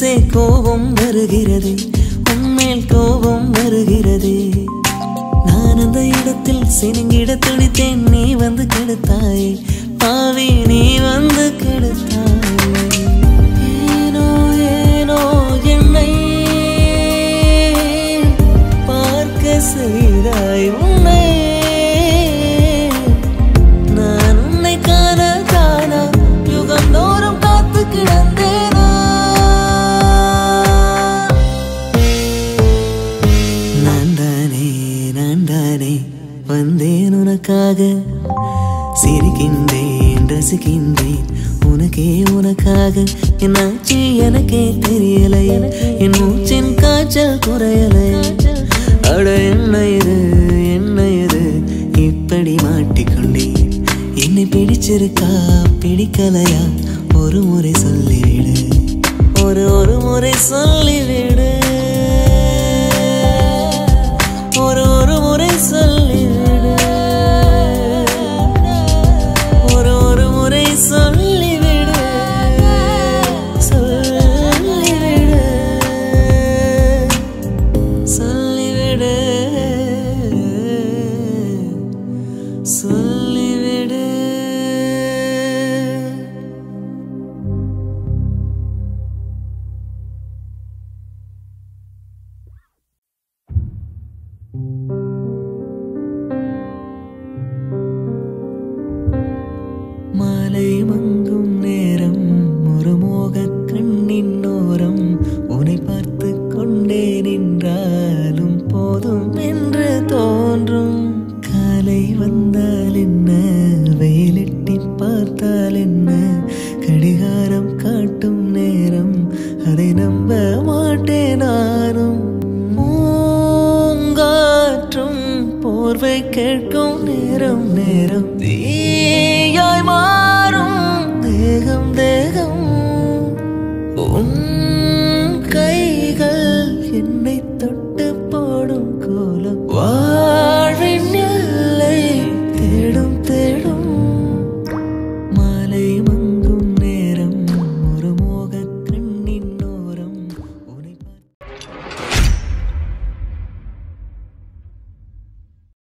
மனசே கோபம் வருகிறது, உன்மேல் கோபம் வருகிறது. நான் அந்த இடத்தில் சினுங்கிட துடித்தேன், நீ வந்து கெடுத்தாய் பாவி, நீ வந்து கெடுத்தாய். ஏனோ ஏனோ என்னை பார்க்க செய்தாய் உன்னை. நான் உன்னை காண காண யுகந்தோறும் காத்து கிடந்தேனா. நான் தானே வந்தேன் உனக்காக, சிரிக்கின்றேன் ரசிக்கின்றேன் உனக்கே உனக்காக. என்னாச்சு எனக்கே தெரியல, என் மூச்சின் காய்ச்சல் குறையல. அட என்ன இது இப்படி மாட்டிக்கொண்டேன். என்னை பிடிச்சிருக்கா பிடிக்கலையா ஒரு முறை சொல்லிவிடு, ஒரு முறை சொல்லிவிடு, ஒரு முறை சொல்லிவிடு, ஒரு முறை சொல்லிவிடு, சொல்லிவிடு, சொல்லிவிடு, சொல்லிவிடு. மாலை மங்கும் நேரம், ஒரு மோகக் கண்ணின் ஓரம், உன்னை பார்த்து கொண்டே நின்றாலும் போதும் என்று தோன்றும். காலை வந்தால் என்ன, வெயிலிட்டி பார்த்தால் என்ன, கடிகாரம் காட்டும் நேரம் அதை நம்ப மாட்டேன் நானும். பூங்காற்றும் போர்வை கேட்க